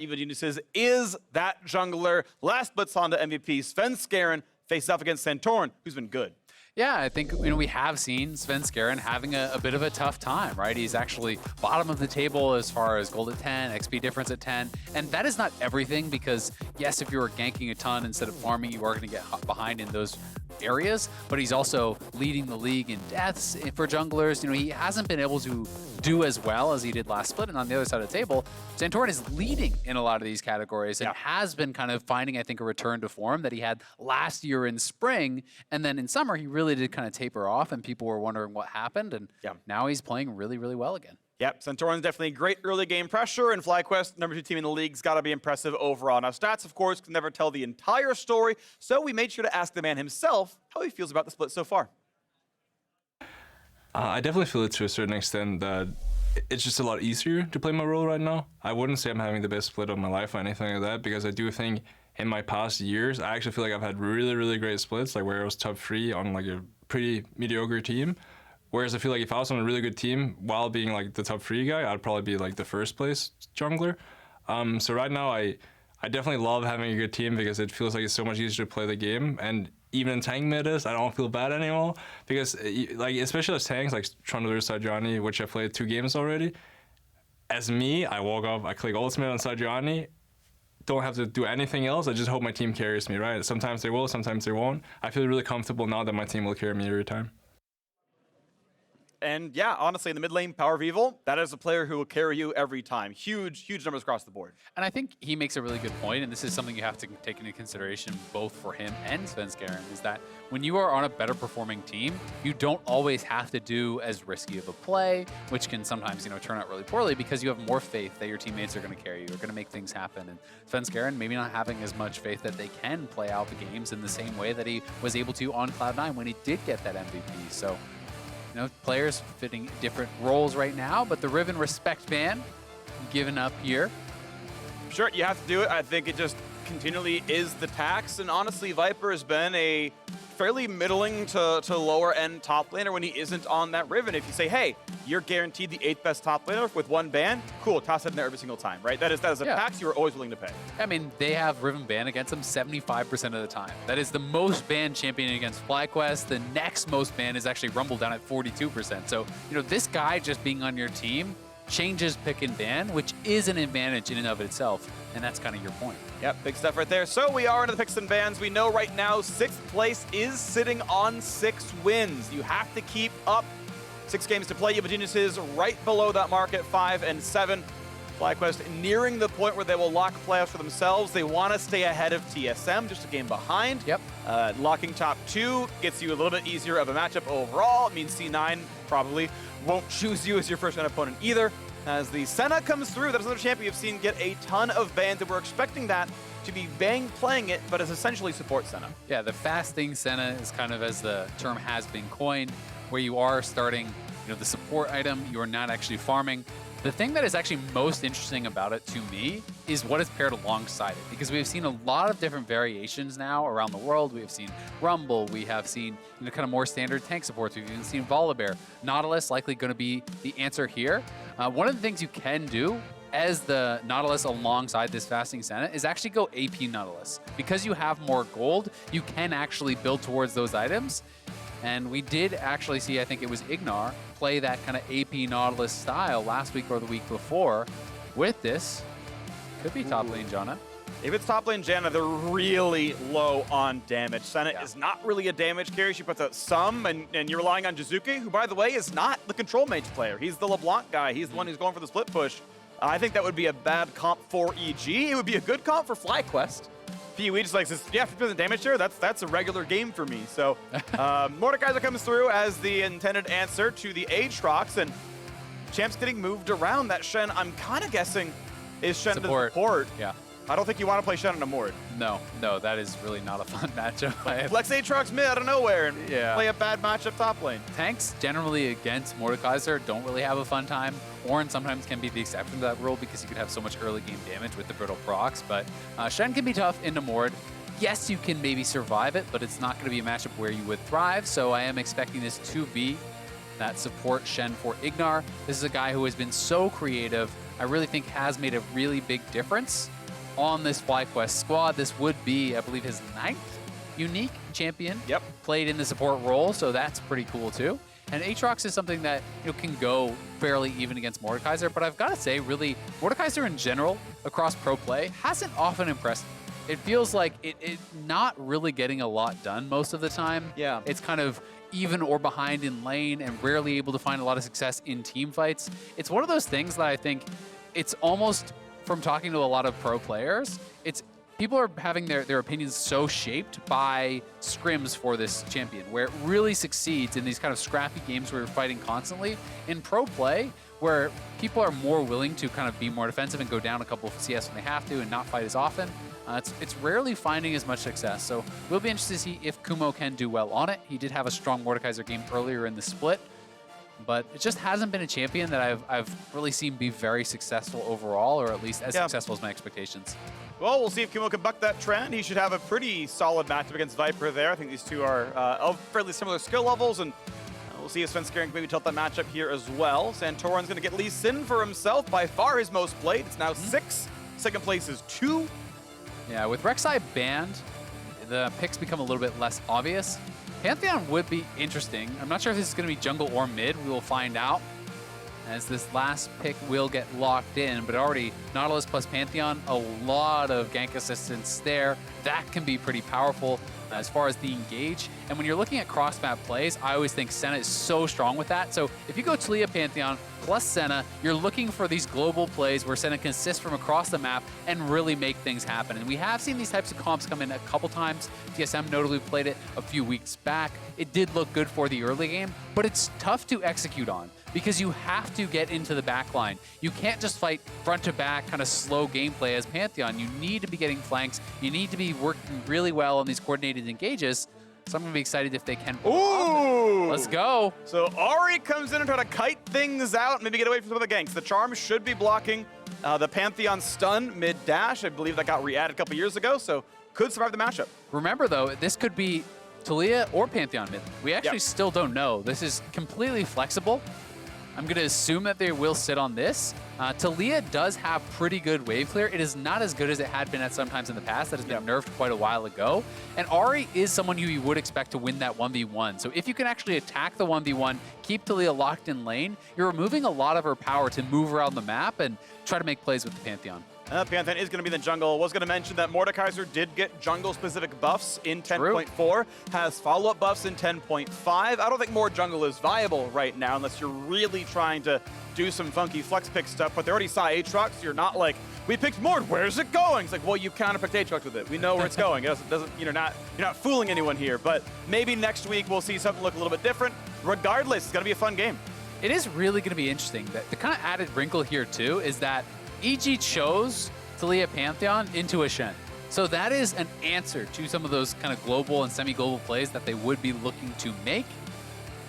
IgNar is that jungler. Last Blitz Honda MVP, Svenskeren, faces off against Santorin, who's been good. Yeah, I think we have seen Svenskeren having a bit of a tough time, right? He's actually bottom of the table as far as gold at 10, XP difference at 10, and that is not everything because, yes, if you were ganking a ton instead of farming, you are going to get behind in those areas, but he's also leading the league in deaths for junglers. He hasn't been able to do as well as he did last split, and on the other side of the table, Santorin is leading in a lot of these categories and has been kind of finding, I think, a return to form that he had last year in spring, and then in summer he really did kind of taper off, and people were wondering what happened, and now he's playing really, really well again. Yep, Santorin's definitely great early game pressure, and FlyQuest, #2 team in the league's got to be impressive overall. Now, stats, of course, can never tell the entire story, so we made sure to ask the man himself how he feels about the split so far. I definitely feel it to a certain extent that it's just a lot easier to play my role right now. I wouldn't say I'm having the best split of my life or anything like that, because I do think in my past years, I actually feel like I've had really, really great splits, like where I was top 3 on like a pretty mediocre team. Whereas I feel like if I was on a really good team while being like the top 3 guy, I'd probably be like the first place jungler. So right now I definitely love having a good team because it feels like it's so much easier to play the game. And even in tank metas, I don't feel bad anymore because like especially as tanks like trying to lose Sajani, which I played 2 games already. As me, I walk up, I click ultimate on Sajani, don't have to do anything else. I just hope my team carries me, right? Sometimes they will, sometimes they won't. I feel really comfortable now that my team will carry me every time. And yeah, honestly, in the mid lane, PowerOfEvil, that is a player who will carry you every time. Huge, huge numbers across the board. And I think he makes a really good point, and this is something you have to take into consideration both for him and Svenskeren, is that when you are on a better performing team, you don't always have to do as risky of a play, which can sometimes, turn out really poorly because you have more faith that your teammates are going to carry you, are going to make things happen. And Svenskeren maybe not having as much faith that they can play out the games in the same way that he was able to on Cloud9 when he did get that MVP. So, players fitting different roles right now, but the Riven respect ban given up here. Sure, you have to do it. I think it just continually is the tax, and honestly, Viper has been a fairly middling to lower end top laner when he isn't on that Riven. If you say, hey, you're guaranteed the 8th best top laner with 1 ban, cool, toss it in there every single time, right? That is a tax you're always willing to pay. I mean, they have Riven ban against them 75% of the time. That is the most banned champion against FlyQuest. The next most banned is actually Rumble down at 42%. So, this guy just being on your team changes pick and ban, which is an advantage in and of itself. And that's kind of your point. Yep, big stuff right there. So we are into the picks and bans. We know right now 6th place is sitting on 6 wins. You have to keep up. 6 games to play. IgNar is right below that mark at 5 and 7. FlyQuest nearing the point where they will lock playoffs for themselves. They want to stay ahead of TSM, just a game behind. Yep. Locking top 2 gets you a little bit easier of a matchup overall. It means C9 probably won't choose you as your first round opponent either. As the Senna comes through, that is another champion you've seen get a ton of bans, and we're expecting that to be Bang playing it, but as essentially support Senna. Yeah, the fasting Senna is kind of, as the term has been coined, where you are starting, the support item, you are not actually farming. The thing that is actually most interesting about it to me is what is paired alongside it, because we've seen a lot of different variations now around the world. We have seen Rumble, we have seen kind of more standard tank supports, we've even seen Volibear. Nautilus likely going to be the answer here. One of the things you can do as the Nautilus alongside this fasting Senna is actually go AP Nautilus. Because you have more gold, you can actually build towards those items. And we did actually see, I think it was IgNar, play that kind of AP Nautilus style last week or the week before. With this, could be top lane Janna. If it's top lane Janna, they're really low on damage. Senna is not really a damage carrier. She puts out some, and you're relying on Jiizuke, who, by the way, is not the control mage player. He's the LeBlanc guy. He's the one who's going for the split push. I think that would be a bad comp for EG. It would be a good comp for FlyQuest. PoE just like says, yeah, 50% damage here, that's a regular game for me. So Mordekaiser comes through as the intended answer to the Aatrox, and Champ's getting moved around. That Shen, I'm kind of guessing, is Shen to support. Yeah. I don't think you want to play Shen on a Mord. No, that is really not a fun matchup. Flex Aatrox mid out of nowhere and play a bad matchup top lane. Tanks generally against Mordekaiser don't really have a fun time. Ornn sometimes can be the exception to that rule because you could have so much early game damage with the brittle procs, but Shen can be tough into Mord. Yes, you can maybe survive it, but it's not going to be a matchup where you would thrive, so I am expecting this to be that support Shen for IgNar. This is a guy who has been so creative I really think has made a really big difference on this FlyQuest squad. This would be, I believe, his 9th unique champion. Yep. Played in the support role, so that's pretty cool too. And Aatrox is something that can go fairly even against Mordekaiser, but I've got to say, really, Mordekaiser in general, across pro play, hasn't often impressed me. It feels like it not really getting a lot done most of the time. Yeah. It's kind of even or behind in lane and rarely able to find a lot of success in team fights. It's one of those things that I think it's almost, from talking to a lot of pro players, people are having their opinions so shaped by scrims for this champion, where it really succeeds in these kind of scrappy games where you're fighting constantly. In pro play, where people are more willing to kind of be more defensive and go down a couple of CS when they have to and not fight as often, it's rarely finding as much success. So we'll be interested to see if Kumo can do well on it. He did have a strong Mordekaiser game earlier in the split, but it just hasn't been a champion that I've really seen be very successfairly overall, or at least as successful as my expectations. Well, we'll see if Kumo can buck that trend. He should have a pretty solid matchup against Viper there. I think these two are of fairly similar skill levels, and we'll see if Svenskeren can maybe tilt that matchup here as well. Santorin's going to get Lee Sin for himself, by far his most played. It's now 6. Second place is 2. Yeah, with Rek'Sai banned, the picks become a little bit less obvious. Pantheon would be interesting. I'm not sure if this is going to be jungle or mid. We will find out, as this last pick will get locked in, but already Nautilus plus Pantheon, a lot of gank assistance there. That can be pretty powerful as far as the engage. And when you're looking at cross-map plays, I always think Senna is so strong with that. So if you go Taliyah Pantheon plus Senna, you're looking for these global plays where Senna can assist from across the map and really make things happen. And we have seen these types of comps come in a couple times. TSM notably played it a few weeks back. It did look good for the early game, but it's tough to execute on, because you have to get into the back line. You can't just fight front to back, kind of slow gameplay as Pantheon. You need to be getting flanks. You need to be working really well on these coordinated engages. So I'm going to be excited if they can pull Ooh! off. Let's go. So Ari comes in and try to kite things out, maybe get away from some of the ganks. The Charm should be blocking the Pantheon stun mid-dash. I believe that got re-added a couple years ago, so could survive the matchup. Remember, though, this could be Taliyah or Pantheon mid. We actually still don't know. This is completely flexible. I'm going to assume that they will sit on this. Taliyah does have pretty good wave clear. It is not as good as it had been at sometimes in the past. That has been nerfed quite a while ago. And Ari is someone who you would expect to win that 1v1. So if you can actually attack the 1v1, keep Taliyah locked in lane, you're removing a lot of her power to move around the map and try to make plays with the Pantheon. Pantheon is going to be in the jungle. Was going to mention that Mordekaiser did get jungle-specific buffs in 10.4, has follow-up buffs in 10.5. I don't think more jungle is viable right now unless you're really trying to do some funky flex pick stuff, but they already saw Aatrox, so you're not like, we picked Mord, where's it going? It's like, well, you counter-picked Aatrox with it. We know where it's going. It doesn't, you're not fooling anyone here, but maybe next week we'll see something look a little bit different. Regardless, it's going to be a fun game. It is really going to be interesting. The kind of added wrinkle here, too, is that EG chose Taliyah Pantheon into a Shen. So that is an answer to some of those kind of global and semi-global plays that they would be looking to make.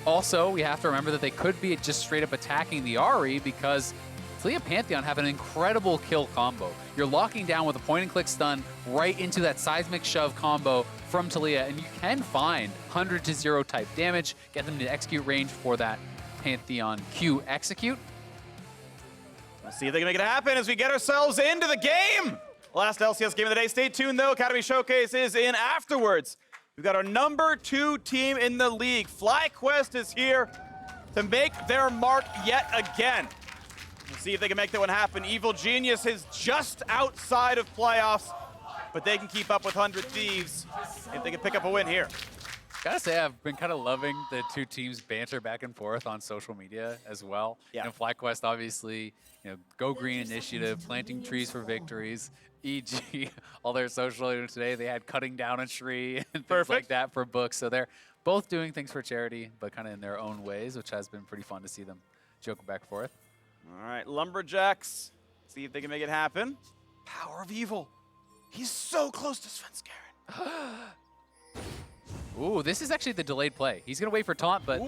Also, we have to remember that they could be just straight up attacking the Ahri, because Taliyah Pantheon have an incredible kill combo. You're locking down with a point-and-click stun right into that seismic shove combo from Taliyah, and you can find 100 to 0 type damage, get them to execute range for that Pantheon Q execute. Let's see if they can make it happen as we get ourselves into the game. Last LCS game of the day. Stay tuned, though. Academy Showcase is in afterwards. We've got our number 2 team in the league. FlyQuest is here to make their mark yet again. Let's see if they can make that one happen. Evil Genius is just outside of playoffs, but they can keep up with 100 Thieves if they can pick up a win here. Gotta say, I've been kind of loving the two teams banter back and forth on social media as well. Yeah. FlyQuest, obviously, Go Green Initiative, planting trees for victories. EG, all their social today, they had cutting down a tree and things like that for books. So they're both doing things for charity, but kind of in their own ways, which has been pretty fun to see them joke back and forth. All right, Lumberjacks, see if they can make it happen. PowerOfEvil, he's so close to Svenskeren. Ooh, this is actually the delayed play. He's going to wait for taunt, but...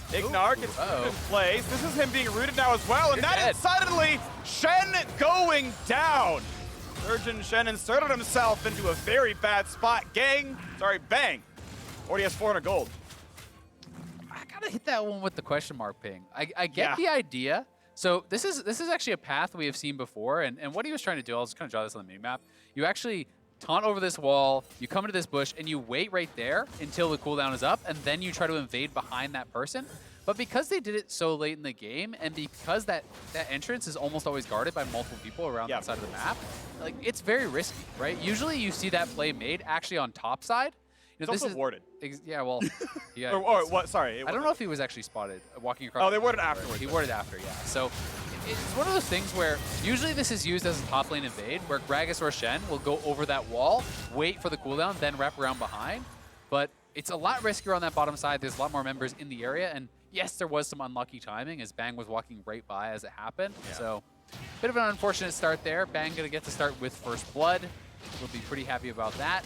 IgNar gets put in place. This is him being rooted now as well, and that is suddenly Shen going down. Surgeon Shen inserted himself into a very bad spot. Bang. Already has 400 gold. I got to hit that one with the question mark ping. I get the idea. So this is actually a path we have seen before, and what he was trying to do, I'll just kind of draw this on the mini-map. You actually taunt over this wall, you come into this bush, and you wait right there until the cooldown is up, and then you try to invade behind that person. But because they did it so late in the game, and because that entrance is almost always guarded by multiple people around that side of the map, like it's very risky, right? Usually you see that play made actually on top side. You know, It's also warded. Yeah, well, yeah. or what? Sorry. I don't know if he was actually spotted walking across. Oh, they warded afterwards. He warded after, yeah. So it's one of those things where usually this is used as a top lane invade, where Gragas or Shen will go over that wall, wait for the cooldown, then wrap around behind. But it's a lot riskier on that bottom side. There's a lot more members in the area, and yes, there was some unlucky timing as Bang was walking right by as it happened. Yeah. So bit of an unfortunate start there. Bang gonna get to start with first blood. We'll be pretty happy about that.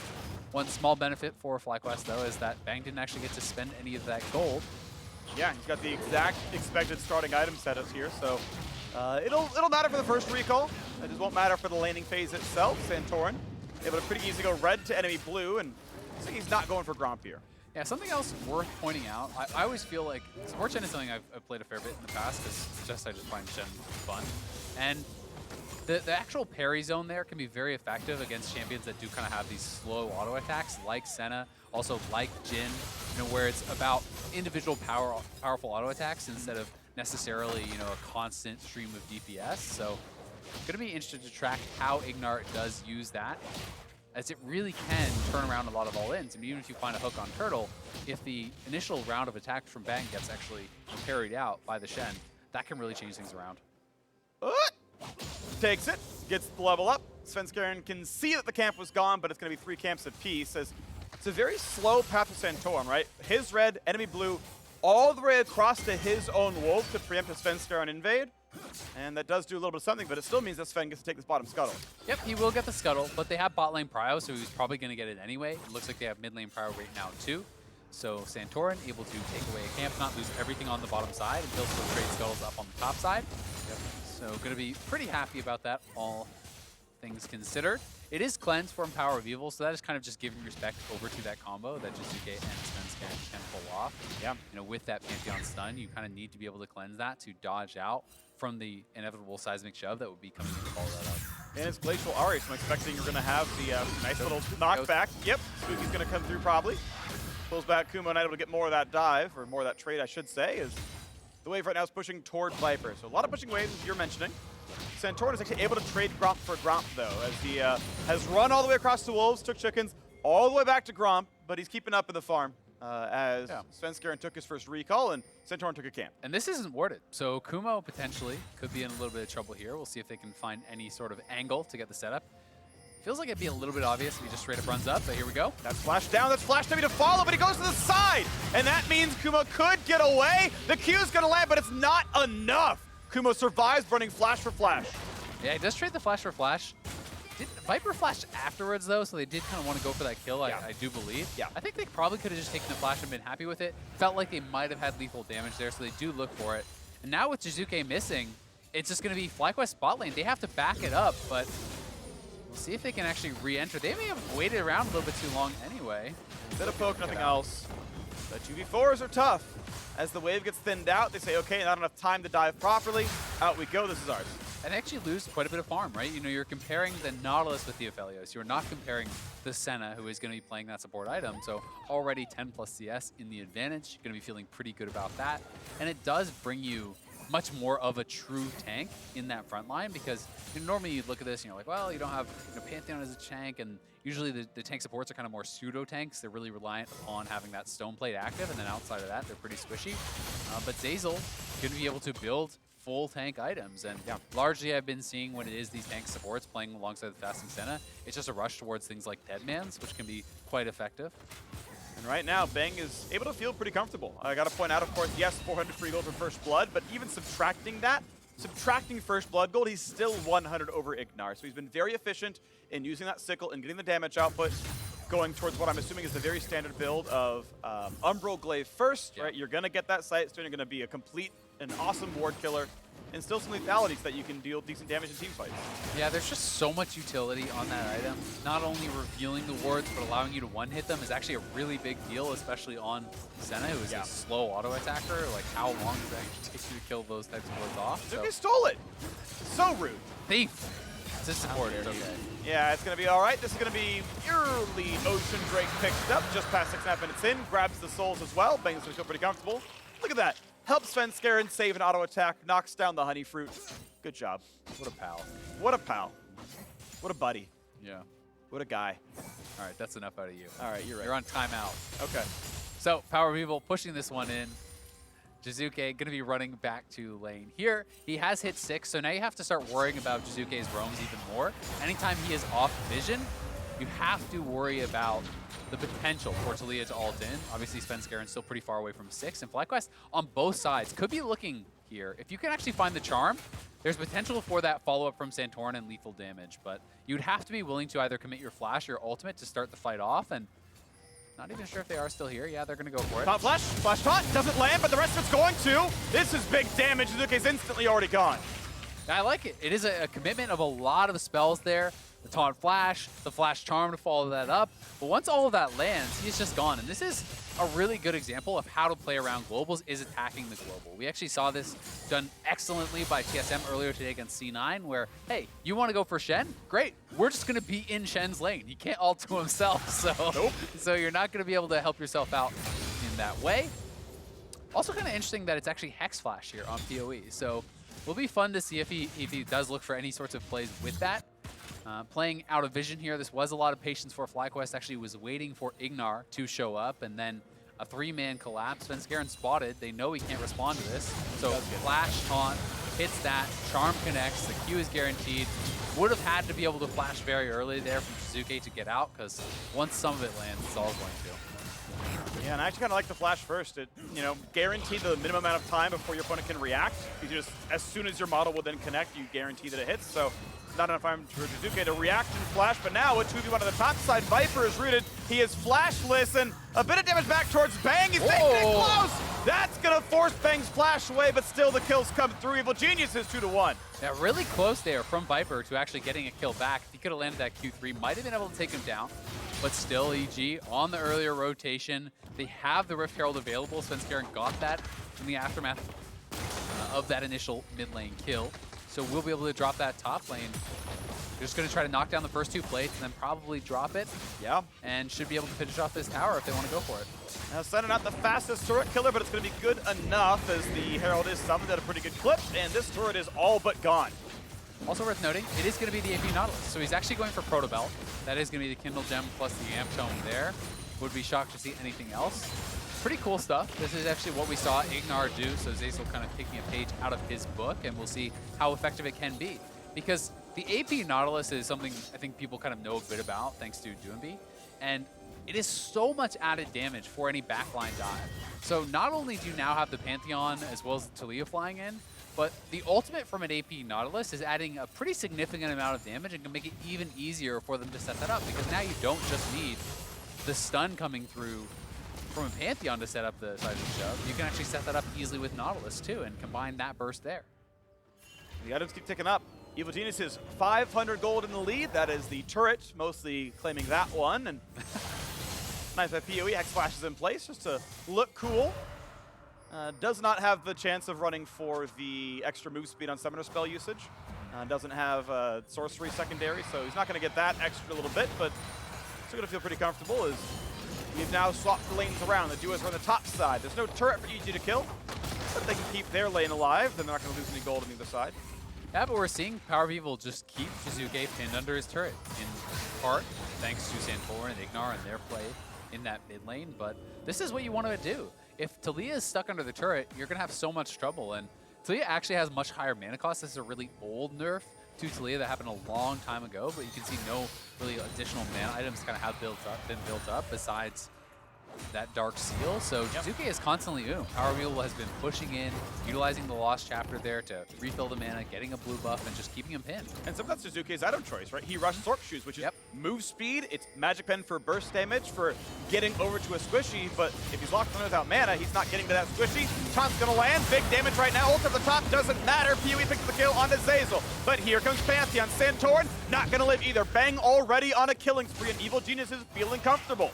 One small benefit for FlyQuest, though, is that Bang didn't actually get to spend any of that gold. Yeah, he's got the exact expected starting item setups here, so it'll matter for the first recall. It just won't matter for the laning phase itself. Santorin able to pretty easily go red to enemy blue, and so he's not going for Gromp here. Yeah, something else worth pointing out, I always feel like support Shen is something I've played a fair bit in the past, because I just find Shen fun. And the actual parry zone there can be very effective against champions that do kind of have these slow auto attacks, like Senna, also like Jin, you know, where it's about individual powerful auto attacks instead of necessarily, you know, a constant stream of DPS. So going to be interested to track how IgNar does use that, as it really can turn around a lot of all-ins. And even if you find a hook on Turtle, if the initial round of attacks from Bang gets actually parried out by the Shen, that can really change things around. Takes it, gets the level up. Svenskeren can see that the camp was gone, but it's going to be 3 camps apiece, as it's a very slow path to Santorin, right? His red, enemy blue, all the way across to his own wolf to preempt a Svenskeren invade. And that does do a little bit of something, but it still means that Sven gets to take this bottom scuttle. Yep, he will get the scuttle, but they have bot lane prio, so he's probably going to get it anyway. It looks like they have mid lane prio right now, too. So Santorin able to take away a camp, not lose everything on the bottom side, and he'll still trade scuttles up on the top side. Yep. So going to be pretty happy about that, all things considered. It is cleansed from PowerOfEvil, so that is kind of just giving respect over to that combo that Jiizuke and Svenskeren can pull off. Yeah. You know, with that Pantheon stun, you kind of need to be able to cleanse that to dodge out from the inevitable seismic shove that would be coming in to follow that up. And it's Glacial Ari, so I'm expecting you're going to have the nice little knockback. Yep, Spooky's going to come through probably. Pulls back Kumo, not able to get more of that dive, or more of that trade, I should say, as the wave right now is pushing toward Viper. So a lot of pushing waves, as you're mentioning. Santorin is actually able to trade Gromp for Gromp, though, as he has run all the way across to Wolves, took Chickens, all the way back to Gromp, but he's keeping up in the farm as Svenskeren took his first recall and Santorin took a camp. And this isn't warded, so Kumo potentially could be in a little bit of trouble here. We'll see if they can find any sort of angle to get the setup. Feels like it'd be a little bit obvious if he just straight up runs up, but here we go. That's flash down, that's flash W to follow, but he goes to the side! And that means Kumo could get away! The Q's gonna land, but it's not enough! Kumo survives running flash for flash. Yeah, he does trade the flash for flash. Did Viper flash afterwards, though, so they did kind of want to go for that kill, I do believe. Yeah. I think they probably could have just taken the flash and been happy with it. Felt like they might have had lethal damage there, so they do look for it. And now with Jiizuke missing, it's just going to be FlyQuest bot lane. They have to back it up, but we'll see if they can actually re-enter. They may have waited around a little bit too long anyway. Bit of poke, nothing else. The 2v4s are tough. As the wave gets thinned out, they say, okay, not enough time to dive properly. Out we go, this is ours. And they actually lose quite a bit of farm, right? You know, you're comparing the Nautilus with the Aphelios. You're not comparing the Senna, who is going to be playing that support item. So already 10 plus CS in the advantage. You're going to be feeling pretty good about that. And it does bring you much more of a true tank in that front line, because normally you look at this and you're like, well, you don't have Pantheon as a tank, and usually the tank supports are kind of more pseudo tanks. They're really reliant on having that stone plate active, and then outside of that, they're pretty squishy. But Zeyzal going to be able to build full tank items, and largely I've been seeing when it is these tank supports playing alongside the fasting Senna, it's just a rush towards things like Deadmans, which can be quite effective. And right now, Bang is able to feel pretty comfortable. I got to point out, of course, yes, 400 free gold for first blood, but even subtracting that, subtracting first blood gold, he's still 100 over IgNar. So he's been very efficient in using that sickle and getting the damage output, going towards what I'm assuming is the very standard build of Umbral Glaive first, right? You're going to get that Sightstone, you're going to be a complete an awesome ward killer, and still some lethality so that you can deal decent damage in team fights. Yeah, there's just so much utility on that item. Not only revealing the wards, but allowing you to one-hit them is actually a really big deal, especially on Senna, who is a slow auto-attacker. Like, how long does it actually take you to kill those types of wards off? Jiizuke stole it! So rude. Thief! It's a support, it's okay. Yeah, it's going to be all right. This is going to be early Ocean Drake picked up just past 6.5 minutes in. Grabs the souls as well. Bangs going to feel pretty comfortable. Look at that. Helps Svenskeren save an auto attack. Knocks down the honey fruit. Good job. What a pal. What a pal. What a buddy. Yeah. What a guy. All right, that's enough out of you. All right, you're right. You're on timeout. Okay. So, PowerOfEvil pushing this one in. Jiizuke going to be running back to lane here. He has hit 6, so now you have to start worrying about Jiizuke's roams even more. Anytime he is off vision, you have to worry about the potential for Taliyah to ult in. Obviously, Svenskeren's still pretty far away from 6, and FlyQuest on both sides could be looking here. If you can actually find the charm, there's potential for that follow-up from Santorin and lethal damage, but you'd have to be willing to either commit your flash or ultimate to start the fight off, and not even sure if they are still here. Yeah, they're going to go for it. Taunt flash taunt, doesn't land, but the rest of it's going to. This is big damage. Jiizuke's instantly already gone. I like it. It is a commitment of a lot of spells there. The taunt flash, the flash charm to follow that up. But once all of that lands, he's just gone. And this is a really good example of how to play around globals, is attacking the global. We actually saw this done excellently by TSM earlier today against C9, where, hey, you want to go for Shen? Great. We're just going to be in Shen's lane. He can't ult to himself, so you're not going to be able to help yourself out in that way. Also kind of interesting that it's actually Hex Flash here on PoE. So it'll be fun to see if he does look for any sorts of plays with that. Playing out of vision here, this was a lot of patience for FlyQuest. Actually was waiting for IgNar to show up, and then a 3-man collapse. Svenskeren spotted. They know he can't respond to this. So flash taunt, hits that, charm connects, the Q is guaranteed. Would have had to be able to flash very early there from Jiizuke to get out, because once some of it lands, it's all going to. Yeah, and I actually kind of like the flash first. It, guaranteed the minimum amount of time before your opponent can react. You just, as soon as your model will then connect, you guarantee that it hits. So not enough time for Jiizuke to react and flash, but now a 2v1 on the top side. Viper is rooted. He is flashless, and a bit of damage back towards Bang. He's making it close. That's going to force Bang's flash away, but still the kills come through. Evil Genius is 2-1. Yeah, really close there from Viper to actually getting a kill back. If he could have landed that Q3, might have been able to take him down. But still, EG on the earlier rotation. They have the Rift Herald available. Svenskeren got that in the aftermath of that initial mid lane kill. So we'll be able to drop that top lane. They're just going to try to knock down the first 2 plates and then probably drop it. Yeah. And should be able to finish off this tower if they want to go for it. Now, Senna not the fastest turret killer, but it's going to be good enough as the Herald is summoned at a pretty good clip, and this turret is all but gone. Also worth noting, it is going to be the AP Nautilus. So he's actually going for Proto Belt. That is going to be the Kindle Gem plus the Amp Tome there. Would be shocked to see anything else. Pretty cool stuff. This is actually what we saw IgNar do, so Zeyzal kind of taking a page out of his book, and we'll see how effective it can be. Because the AP Nautilus is something I think people kind of know a bit about, thanks to Doomby, and it is so much added damage for any backline dive. So not only do you now have the Pantheon as well as the Taliyah flying in, but the ultimate from an AP Nautilus is adding a pretty significant amount of damage and can make it even easier for them to set that up, because now you don't just need the stun coming through from a Pantheon to set up the Seismic Shove. You can actually set that up easily with Nautilus too and combine that burst there. The items keep ticking up. Evil Genius is 500 gold in the lead. That is the turret, mostly claiming that one. And nice by PoE, Hex Flash is in place just to look cool. Does not have the chance of running for the extra move speed on Summoner spell usage. Doesn't have Sorcery secondary, so he's not going to get that extra little bit, but still going to feel pretty comfortable as we've now swapped the lanes around. The duos are on the top side. There's no turret for EG to kill, but they can keep their lane alive. Then they're not going to lose any gold on either side. Yeah, but we're seeing PowerOfEvil just keep Jiizuke pinned under his turret, in part thanks to Santorin and IgNar and their play in that mid lane, but this is what you want to do. If Taliyah is stuck under the turret, you're going to have so much trouble, and Taliyah actually has much higher mana cost. This is a really old nerf to Taliyah that happened a long time ago, but you can see no really additional mana items kind of have been built up besides that Dark Seal. So Jiizuke is constantly PowerOfEvil has been pushing in, utilizing the Lost Chapter there to refill the mana, getting a blue buff, and just keeping him pinned. And sometimes Jiizuke's item choice, right? He rushed Sork Shoes, which is move speed. It's Magic Pen for burst damage, for getting over to a squishy, but if he's locked on without mana, he's not getting to that squishy. Taunt's gonna land, big damage right now. Ult at the top, doesn't matter. PoE picks the kill onto Zeyzal. But here comes Pantheon. Santorin, not gonna live either. Bang already on a killing spree, and Evil Genius is feeling comfortable.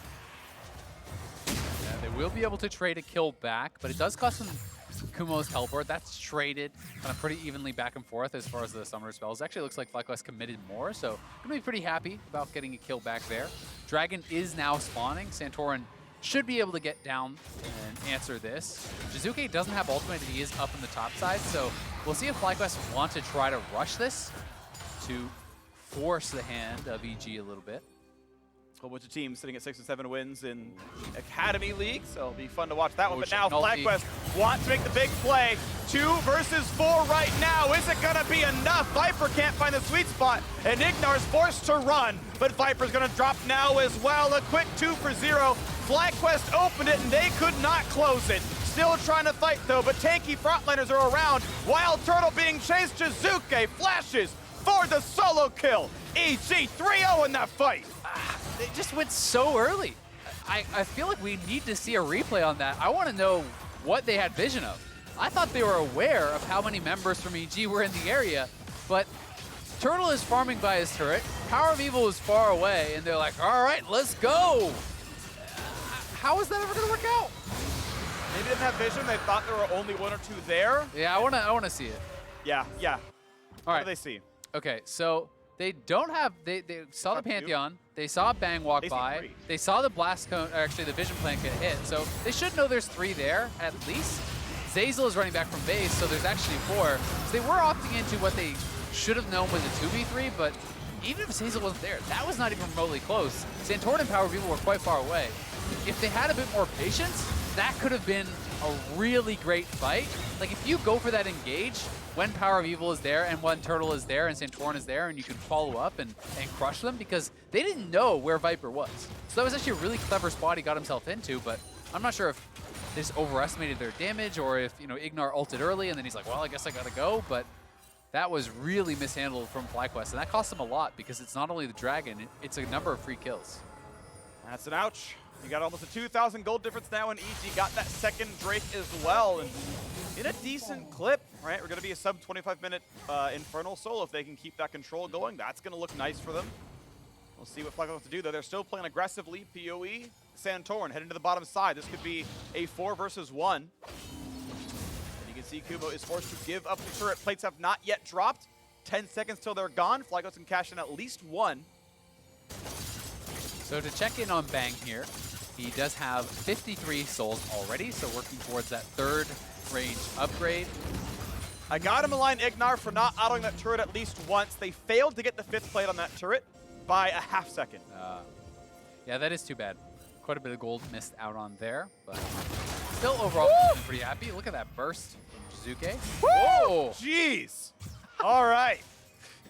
They will be able to trade a kill back, but it does cost them Kumo's teleport. That's traded kind of pretty evenly back and forth as far as the summoner spells. Actually, it looks like FlyQuest committed more, so gonna be pretty happy about getting a kill back there. Dragon is now spawning. Santorin should be able to get down and answer this. Jiizuke doesn't have ultimate. He is up in the top side, so we'll see if FlyQuest want to try to rush this to force the hand of EG a little bit. A whole bunch of teams sitting at 6 and 7 wins in Academy League, so it'll be fun to watch that one. But now FlyQuest want to make the big play. 2 versus 4 right now. Is it gonna be enough? Viper can't find the sweet spot, and IgNar's forced to run. But Viper's gonna drop now as well. A quick 2 for 0. FlyQuest opened it, and they could not close it. Still trying to fight though, but tanky frontliners are around. WildTurtle being chased. Jiizuke flashes for the solo kill. EG 3-0 in that fight. They just went so early. I feel like we need to see a replay on that. I want to know what they had vision of. I thought they were aware of how many members from EG were in the area, but Turtle is farming by his turret. PowerOfEvil is far away, and they're like, all right, let's go. How is that ever going to work out? Maybe they didn't have vision. They thought there were only 1 or 2 there. Yeah, I want to see it. Yeah. All right. What do they see? Okay, so they don't have, they saw the Pantheon, they saw Bang walk by, they saw the Blast Cone, or actually the Vision Plant get hit, so they should know there's 3 there, at least. Zeyzal is running back from base, so there's actually 4. So they were opting into what they should have known was a 2v3, but even if Zeyzal wasn't there, that was not even remotely close. Santorin and PowerOfEvil were quite far away. If they had a bit more patience, that could have been a really great fight. Like, if you go for that engage, when PowerOfEvil is there and when Turtle is there and Santorin is there, and you can follow up and crush them, because they didn't know where Viper was. So that was actually a really clever spot he got himself into, but I'm not sure if they just overestimated their damage or if, you know, IgNar ulted early and then he's like, well, I guess I gotta go, but that was really mishandled from FlyQuest, and that cost him a lot because it's not only the Dragon, it's a number of free kills. That's an ouch. You got almost a 2,000 gold difference now, and EG got that second Drake as well. And in a decent clip, right? We're going to be a sub 25-minute Infernal Soul. If they can keep that control going, that's going to look nice for them. We'll see what FlyQuest wants to do, though. They're still playing aggressively. PoE, Santorin heading to the bottom side. This could be a 4 versus 1. And you can see Kumo is forced to give up the turret. Plates have not yet dropped. 10 seconds till they're gone. FlyQuest can cash in at least 1. So to check in on Bang here, he does have 53 souls already, so working towards that 3rd range upgrade. I got him a line IgNar for not autoing that turret at least once. They failed to get the 5th plate on that turret by a half second. Yeah, that is too bad. Quite a bit of gold missed out on there, but still overall I'm pretty happy. Look at that burst from Jiizuke. Whoa! Jeez! All right.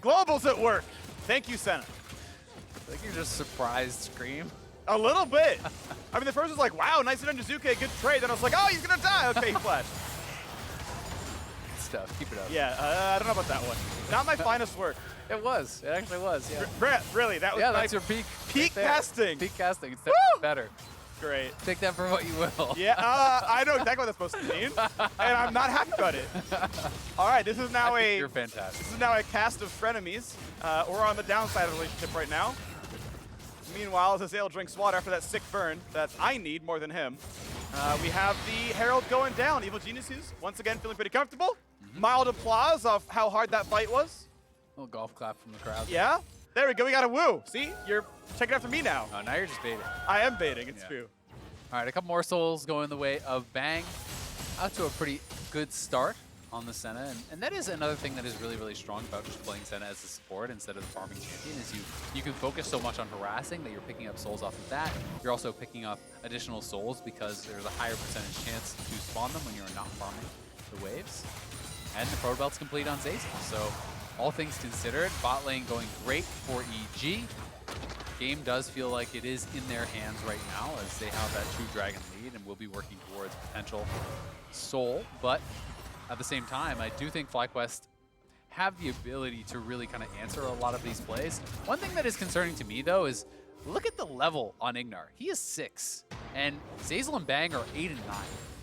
Global's at work. Thank you, Senna. I think you're just surprised, Scream. A little bit. I mean, the first was like, wow, nice hit on Jiizuke, good trade. Then I was like, oh, he's going to die. Okay, he flashed. Good stuff. Keep it up. Yeah, I don't know about that one. Not my finest work. It was. It actually was, yeah. Brett, really, that was that's your peak. Peak right casting. Peak casting. It's definitely better. Great. Take that for what you will. Yeah, I know exactly what that's supposed to mean, and I'm not happy about it. All right, this is now you're fantastic. This is now a cast of frenemies. We're on the downside of the relationship right now. Meanwhile, Zeyzal drinks water after that sick burn that I need more than him. We have the Herald going down. Evil Geniuses, once again, feeling pretty comfortable. Mild applause of how hard that fight was. A little golf clap from the crowd. Yeah? There we go. We got a woo. See? You're checking after me now. Oh, now you're just baiting. I am baiting. It's true. All right, a couple more souls going the way of Bang. Out to a pretty good start on the Senna, and that is another thing that is really, really strong about just playing Senna as a support instead of the farming champion, is you can focus so much on harassing that you're picking up souls off of that. You're also picking up additional souls because there's a higher percentage chance to spawn them when you're not farming the waves. And the Proto Belt's complete on Zeyzal, so all things considered, bot lane going great for EG. game does feel like it is in their hands right now as they have that true dragon lead and will be working towards potential soul. But at the same time, I do think FlyQuest have the ability to really kind of answer a lot of these plays. One thing that is concerning to me, though, is look at the level on IgNar. He is 6, and Zeyzal and Bang are 8 and 9.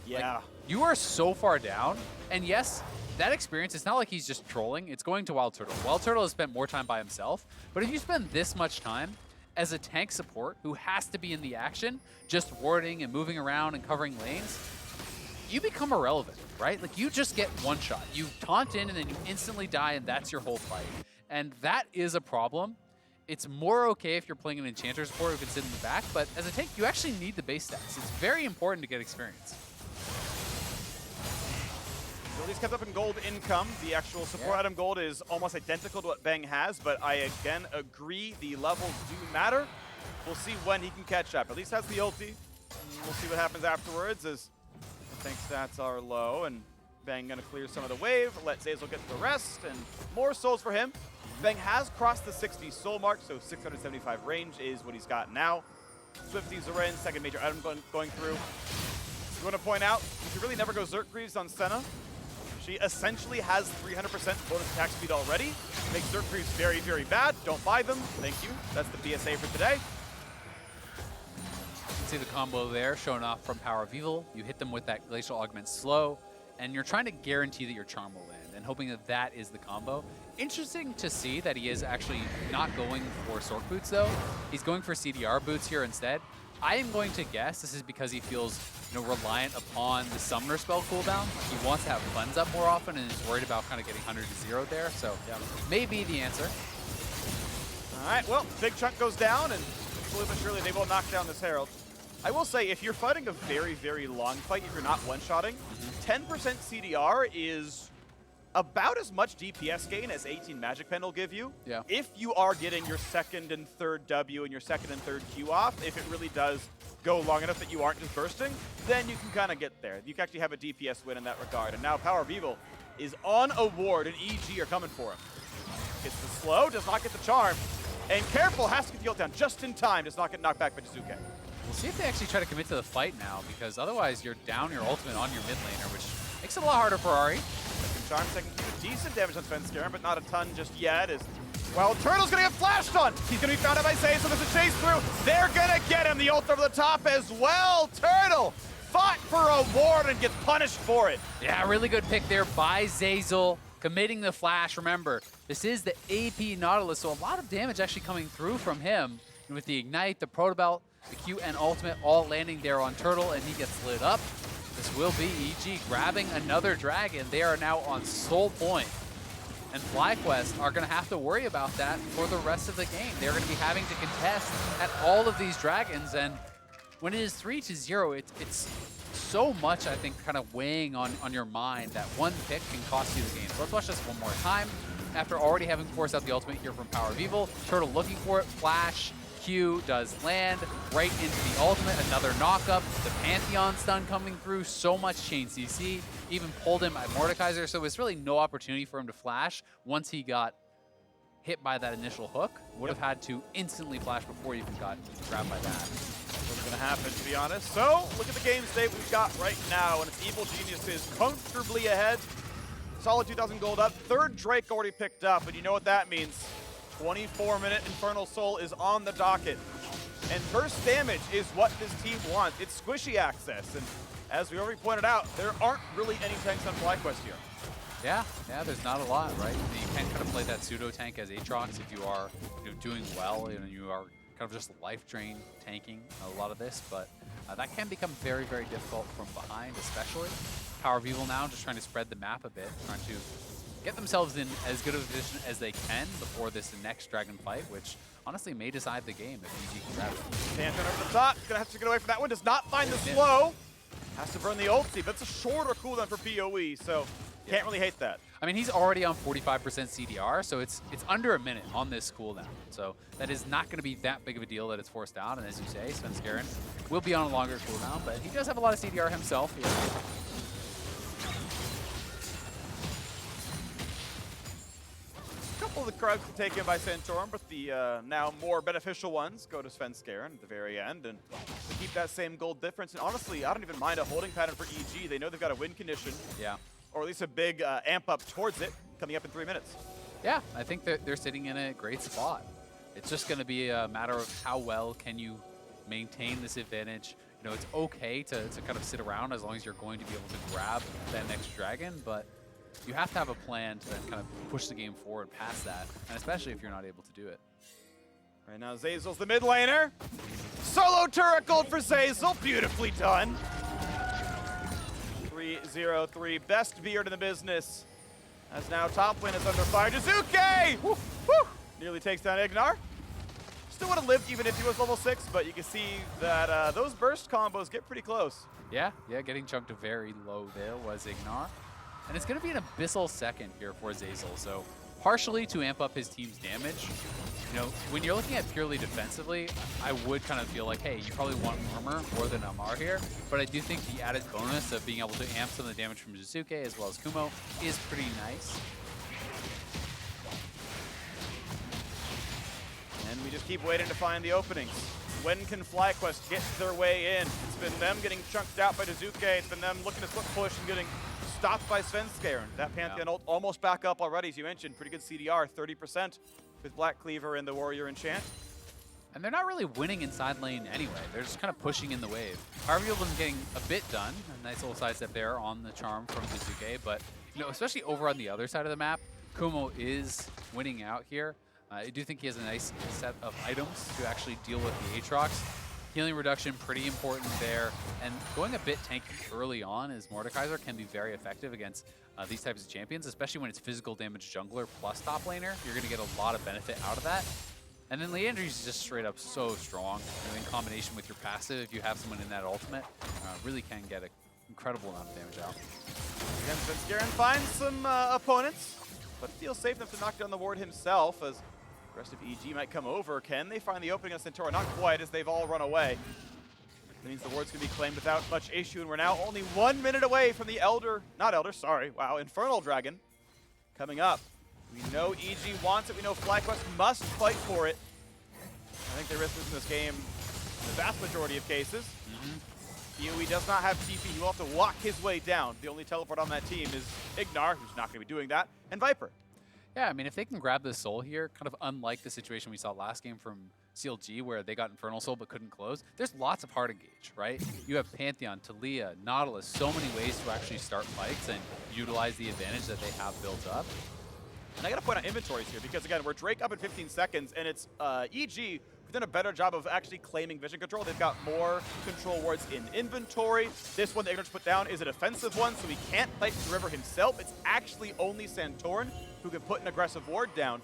Yeah. Like, you are so far down, and yes, that experience, it's not like he's just trolling. It's going to WildTurtle. WildTurtle has spent more time by himself, but if you spend this much time as a tank support who has to be in the action, just warding and moving around and covering lanes, you become irrelevant, right? Like, you just get one shot. You taunt in and then you instantly die, and that's your whole fight. And that is a problem. It's more okay if you're playing an Enchanter support who can sit in the back, but as a tank, you actually need the base stats. It's very important to get experience. He's kept up in gold income. The actual support item gold is almost identical to what Bang has, but I again agree the levels do matter. We'll see when he can catch up. At least has the ulti. We'll see what happens afterwards as I think stats are low, and Bang gonna clear some of the wave, let Zeyzal get the rest, and more souls for him. Bang has crossed the 60 soul mark, so 675 range is what he's got now. Swifties are in, second major item going through. You want to point out, you should really never go Zerk Greaves on Senna. She essentially has 300% bonus attack speed already. Makes Zerk Greaves very, very bad. Don't buy them. Thank you. That's the PSA for today. You can see the combo there showing off from PowerOfEvil. You hit them with that Glacial Augment slow, and you're trying to guarantee that your charm will land, and hoping that that is the combo. Interesting to see that he is actually not going for Sork Boots, though. He's going for CDR Boots here instead. I am going to guess this is because he feels reliant upon the Summoner spell cooldown. He wants to have funds up more often and is worried about kind of getting 100 to 0 there. So maybe the answer. All right, well, big chunk goes down, and slowly but surely they will knock down this Herald. I will say, if you're fighting a very, very long fight, if you're not one-shotting, 10% CDR is about as much DPS gain as 18 Magic Pen will give you. Yeah. If you are getting your second and third W and your second and third Q off, if it really does go long enough that you aren't just bursting, then you can kind of get there. You can actually have a DPS win in that regard. And now PowerOfEvil is on a ward, and EG are coming for him. Gets the slow, does not get the charm. And careful, has to get the ult down just in time, does not get knocked back by Jiizuke. We'll see if they actually try to commit to the fight now, because otherwise you're down your ultimate on your mid laner, which makes it a lot harder for Ahri. Second charm, second Q, decent damage on Svenskeren, but not a ton just yet. As WildTurtle's gonna get flashed on. He's gonna be found out by Zeyzal, so there's a chase through. They're gonna get him, the ult over the top as well. Turtle fought for a ward and gets punished for it. Yeah, really good pick there by Zeyzal, committing the flash. Remember, this is the AP Nautilus, so a lot of damage actually coming through from him. And with the Ignite, the Protobelt, the Q and Ultimate all landing there on Turtle, and he gets lit up. This will be EG grabbing another dragon. They are now on Soul Point. And FlyQuest are going to have to worry about that for the rest of the game. They're going to be having to contest at all of these dragons. And when it is 3-0, it's so much, I think, kind of weighing on your mind that one pick can cost you the game. So let's watch this one more time. After already having forced out the ultimate here from PowerOfEvil, Turtle looking for it, flash, Q does land right into the ultimate, another knockup, the Pantheon stun coming through, so much chain CC, even pulled him at Mordekaiser, so it's really no opportunity for him to flash once he got hit by that initial hook. Would have had to instantly flash before he even got grabbed by that. What's gonna happen, to be honest? So, look at the game state we've got right now, and it's Evil Geniuses comfortably ahead. Solid 2,000 gold up, third Drake already picked up, and you know what that means. 24-minute Infernal Soul is on the docket. And burst damage is what this team wants. It's squishy access. And as we already pointed out, there aren't really any tanks on FlyQuest here. Yeah, there's not a lot, right? You can kind of play that pseudo tank as Aatrox if you are doing well and you are kind of just life drain tanking a lot of this, but that can become very, very difficult from behind, especially. PowerOfEvil now just trying to spread the map a bit, trying to get themselves in as good of a position as they can before this next dragon fight, which honestly may decide the game if EG can grab it. Phantom over the top, gonna have to get away from that one, does not find the slow. Has to burn the ulti, but it's a shorter cooldown for PoE, so can't really hate that. I mean, he's already on 45% CDR, so it's under a minute on this cooldown. So that is not going to be that big of a deal that it's forced out. And as you say, Svenskeren will be on a longer cooldown, but he does have a lot of CDR himself here. couple of the cards taken by Santorin, but the now more beneficial ones go to Svenskeren at the very end, and keep that same gold difference. And honestly, I don't even mind a holding pattern for EG. They know they've got a win condition. Yeah. Or at least a big amp up towards it coming up in 3 minutes. Yeah, I think they're sitting in a great spot. It's just going to be a matter of how well can you maintain this advantage. You know, it's okay to kind of sit around as long as you're going to be able to grab that next dragon, but you have to have a plan to then kind of push the game forward past that, and especially if you're not able to do it. Right now, Zeyzal's the mid laner. Solo turret gold for Zeyzal, beautifully done. 3-0-3, best beard in the business. As now top lane is under fire. Jiizuke! Woo, woo. Nearly takes down IgNar. Still would have lived even if he was level 6, but you can see that those burst combos get pretty close. Yeah, getting chunked very low there was IgNar. And it's going to be an abyssal second here for Zeyzal, so partially to amp up his team's damage. You know, when you're looking at purely defensively, I would kind of feel like, hey, you probably want armor more than Amar here, but I do think the added bonus of being able to amp some of the damage from Jiizuke as well as Kumo is pretty nice. And we just keep waiting to find the openings. When can FlyQuest get their way in? It's been them getting chunked out by Jiizuke. It's been them looking to split push and getting stopped by Svenskeren. That Pantheon ult almost back up already, as you mentioned. Pretty good CDR, 30% with Black Cleaver and the Warrior Enchant. And they're not really winning in side lane anyway. They're just kind of pushing in the wave. PowerOfEvil been getting a bit done. A nice little sidestep there on the charm from Jiizuke. But, you know, especially over on the other side of the map, Kumo is winning out here. I do think he has a nice set of items to actually deal with the Aatrox. Healing reduction, pretty important there. And going a bit tanky early on as Mordekaiser can be very effective against these types of champions, especially when it's physical damage jungler plus top laner. You're going to get a lot of benefit out of that. And then Leandry's just straight up so strong. You know, in combination with your passive, if you have someone in that ultimate, really can get an incredible amount of damage out. Again, Svenskeren finds some opponents, but feels safe enough to knock down the ward himself as the rest of EG might come over. Can they find the opening on Santorin? Not quite, as they've all run away. That means the ward's going to be claimed without much issue, and we're now only 1 minute away from the Infernal Dragon coming up. We know EG wants it. We know FlyQuest must fight for it. I think they risk losing this game in the vast majority of cases. PoE does not have TP. He will have to walk his way down. The only teleport on that team is IgNar, who's not going to be doing that, and Viper. Yeah, I mean, if they can grab the soul here, kind of unlike the situation we saw last game from CLG where they got Infernal Soul but couldn't close, there's lots of hard engage, right? You have Pantheon, Taliyah, Nautilus, so many ways to actually start fights and utilize the advantage that they have built up. And I got to point out inventories here because, again, we're Drake up in 15 seconds, and it's EG who've done a better job of actually claiming vision control. They've got more control wards in inventory. This one that IgNar's put down is a defensive one, so he can't fight the river himself. It's actually only Santorin who can put an aggressive ward down.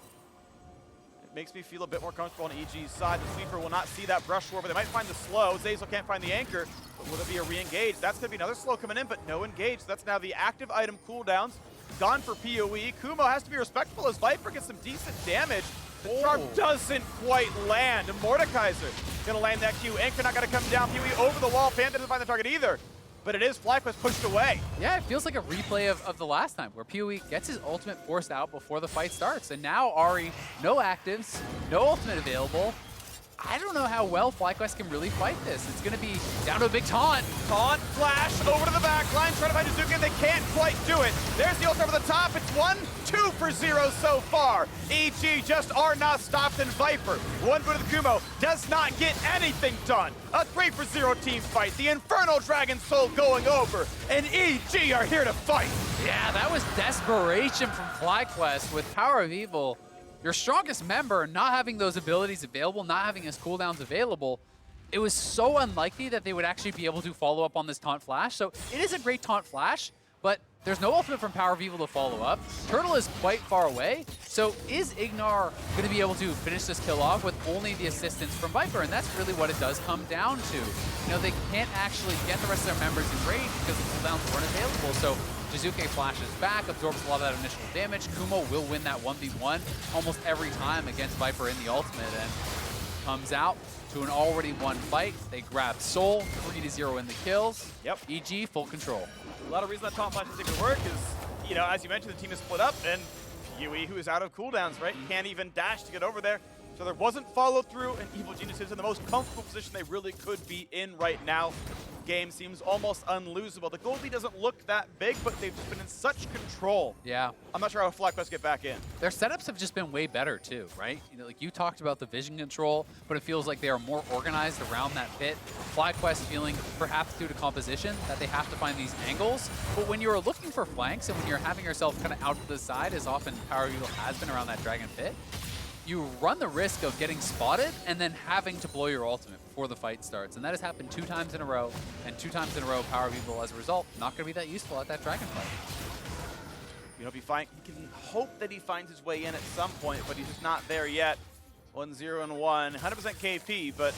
It makes me feel a bit more comfortable on EG's side. The sweeper will not see that brush ward, but they might find the slow. Zeyzal can't find the anchor, but will there be a re-engage? That's going to be another slow coming in, but no engage. That's now the active item cooldowns. Gone for PoE. Kumo has to be respectful as Viper gets some decent damage. The charm doesn't quite land. Mordekaiser gonna land that Q. Anchor not gonna come down. PoE over the wall. Panda doesn't find the target either. But it is FlyQuest pushed away. Yeah, it feels like a replay of the last time where PoE gets his ultimate forced out before the fight starts. And now Ahri, no actives, no ultimate available. I don't know how well FlyQuest can really fight this. It's going to be down to a big taunt. Taunt, flash, over to the back line, trying to find Jiizuke, and they can't quite do it. There's the ult over the top. It's 1-2 for 0 so far. EG just are not stopped, and Viper, one foot of the Kumo, does not get anything done. A 3-for-0 team fight. The Infernal Dragon Soul going over, and EG are here to fight. Yeah, that was desperation from FlyQuest with PowerOfEvil. Your strongest member not having those abilities available, not having his cooldowns available, it was so unlikely that they would actually be able to follow up on this taunt flash. So it is a great taunt flash, but there's no ultimate from PowerOfEvil to follow up. Turtle is quite far away, so is IgNar going to be able to finish this kill off with only the assistance from Viper? And that's really what it does come down to. You know, they can't actually get the rest of their members in range because the cooldowns weren't available. So Jiizuke flashes back, absorbs a lot of that initial damage. Kumo will win that 1v1 almost every time against Viper in the ultimate, and comes out to an already won fight. They grab Soul, 3-0 in the kills. Yep. EG, full control. A lot of reason that taunt flash doesn't even work is, you know, as you mentioned, the team is split up, and Yui, who is out of cooldowns, right? Can't even dash to get over there. So there wasn't follow through, and Evil Genius is in the most comfortable position they really could be in right now. Game seems almost unlosable. The gold lead doesn't look that big, but they've just been in such control. Yeah. I'm not sure how FlyQuest get back in. Their setups have just been way better too, right? You know, like you talked about the vision control, but it feels like they are more organized around that pit. FlyQuest feeling, perhaps due to composition, that they have to find these angles. But when you're looking for flanks and when you're having yourself kind of out to the side, as often PowerOfEvil has been around that dragon pit, you run the risk of getting spotted and then having to blow your ultimate before the fight starts. And that has happened 2 times in a row, and 2 times in a row, PowerOfEvil, as a result, not going to be that useful at that dragon fight. You know, if he can hope that he finds his way in at some point, but he's just not there yet. 1-0 and 1, 100% KP, but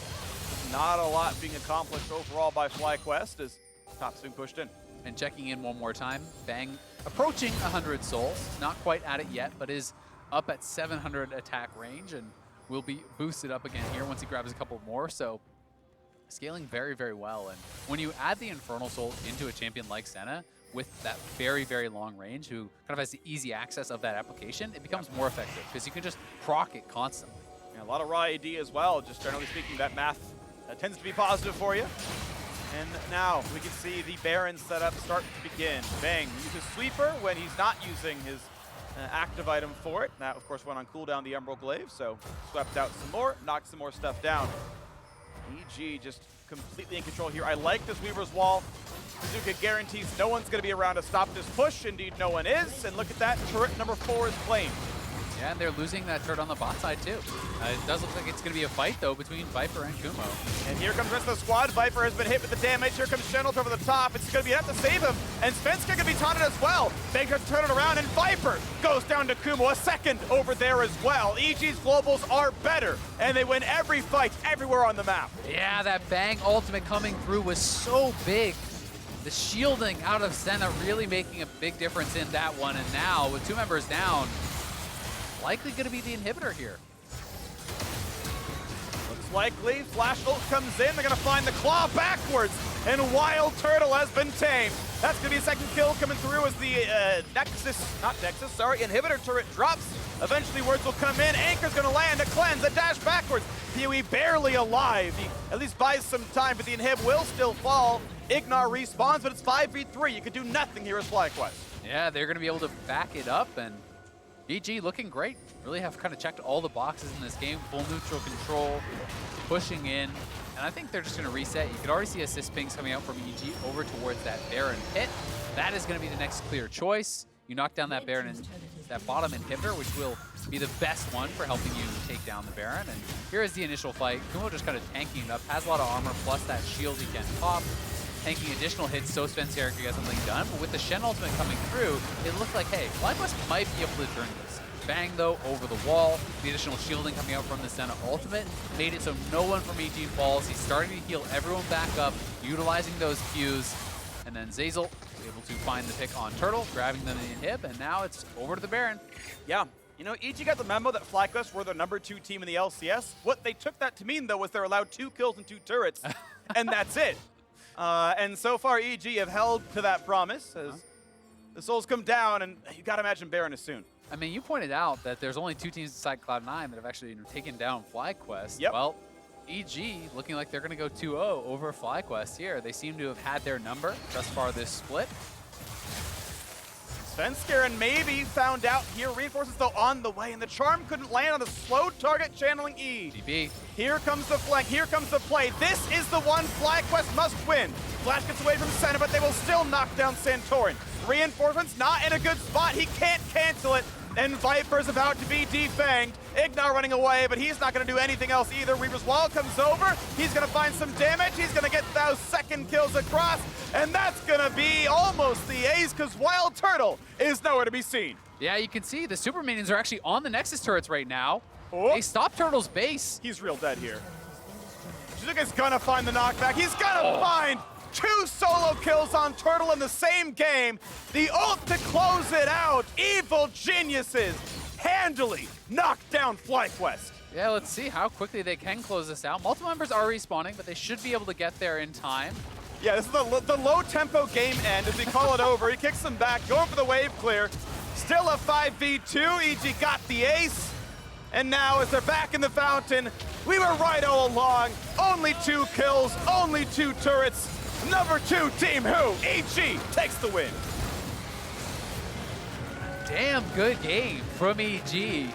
not a lot being accomplished overall by FlyQuest as top's being pushed in. And checking in one more time, Bang approaching 100 souls, not quite at it yet, but is up at 700 attack range and will be boosted up again here once he grabs a couple more. So scaling very, very well. And when you add the Infernal Soul into a champion like Senna with that very, very long range, who kind of has the easy access of that application, it becomes more effective because you can just proc it constantly. Yeah, a lot of raw AD as well. Just generally speaking, that math tends to be positive for you. And now we can see the Baron setup start to begin. Bang uses Sweeper when he's not using his active item for it. That, of course, went on cooldown, the Emerald Glaive, so swept out some more, knocked some more stuff down. EG just completely in control here. I like this Weaver's Wall. Jiizuke guarantees no one's going to be around to stop this push. Indeed, no one is. And look at that, turret number 4 is claimed. Yeah, and they're losing that turret on the bot side, too. It does look like it's going to be a fight, though, between Viper and Kumo. And here comes the rest of the squad. Viper has been hit with the damage. Here comes Shenelt over the top. It's going to be enough to save him. And Svenskeren going to be taunted as well. Bang tries to turn it around, and Viper goes down to Kumo. A second over there as well. EG's globals are better, and they win every fight everywhere on the map. Yeah, that Bang ultimate coming through was so big. The shielding out of Senna really making a big difference in that one. And now, with 2 members down, likely going to be the inhibitor here. Looks likely. Flash ult comes in. They're going to find the claw backwards. And WildTurtle has been tamed. That's going to be a second kill coming through as the inhibitor turret drops. Eventually words will come in. Anchor's going to land. A cleanse. A dash backwards. PoE barely alive. He at least buys some time, but the inhib will still fall. IgNar respawns, but it's 5v3. You can do nothing here as FlyQuest. Yeah, they're going to be able to back it up, and EG looking great. Really have kind of checked all the boxes in this game. Full neutral control, pushing in. And I think they're just going to reset. You could already see assist pings coming out from EG over towards that Baron pit. That is going to be the next clear choice. You knock down that Baron and that bottom inhibitor, which will be the best one for helping you take down the Baron. And here is the initial fight. Kumo just kind of tanking it up. Has a lot of armor, plus that shield he can pop. Tanking additional hits so Svenskeren can get something done. But with the Shen ultimate coming through, it looked like, hey, FlyQuest might be able to turn this. Bang, though, over the wall. The additional shielding coming out from the Senna ultimate made it so no one from EG falls. He's starting to heal everyone back up, utilizing those Qs. And then Zeyzal able to find the pick on Turtle, grabbing them in the inhib, and now it's over to the Baron. Yeah. You know, EG got the memo that FlyQuest were the #2 team in the LCS. What they took that to mean, though, was they're allowed 2 kills and 2 turrets, and that's it. And so far, EG have held to that promise as the souls come down, and you got to imagine Baron is soon. I mean, you pointed out that there's only 2 teams inside Cloud9 that have actually taken down FlyQuest. Yep. Well, EG looking like they're going to go 2-0 over FlyQuest here. They seem to have had their number thus far this split. Svenskeren maybe found out here. Reinforcements, though, on the way, and the charm couldn't land on the slow target channeling E. DB. Here comes the flank. Here comes the play. This is the one FlyQuest must win. Flash gets away from Senna, but they will still knock down Santorin. Reinforcements not in a good spot. He can't cancel it. And Viper's about to be defanged. IgNar running away, but he's not going to do anything else either. Weaver's Wall comes over. He's going to find some damage. He's going to get those second kills across. And that's going to be almost the ace because WildTurtle is nowhere to be seen. Yeah, you can see the super minions are actually on the Nexus turrets right now. Oh. They stopped Turtle's base. He's real dead here. Jiizuke's going to find the knockback. He's going to find 2 solo kills on Turtle in the same game. The ult to close it out. Evil geniuses handily knocked down FlyQuest. Yeah, let's see how quickly they can close this out. Multiple members are respawning, but they should be able to get there in time. Yeah, this is the low-tempo game end as we call it over. He kicks them back, going for the wave clear. Still a 5v2. EG got the ace. And now as they're back in the fountain, we were right all along. Only 2 kills, only 2 turrets. Number 2 team who? EG takes the win. Damn good game from EG.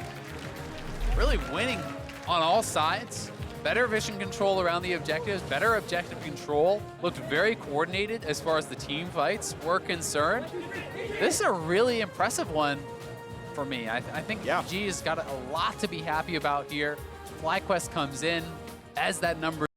Really winning on all sides. Better vision control around the objectives, better objective control. Looked very coordinated as far as the team fights were concerned. This is a really impressive one for me. I think EG has got a lot to be happy about here. FlyQuest comes in as that number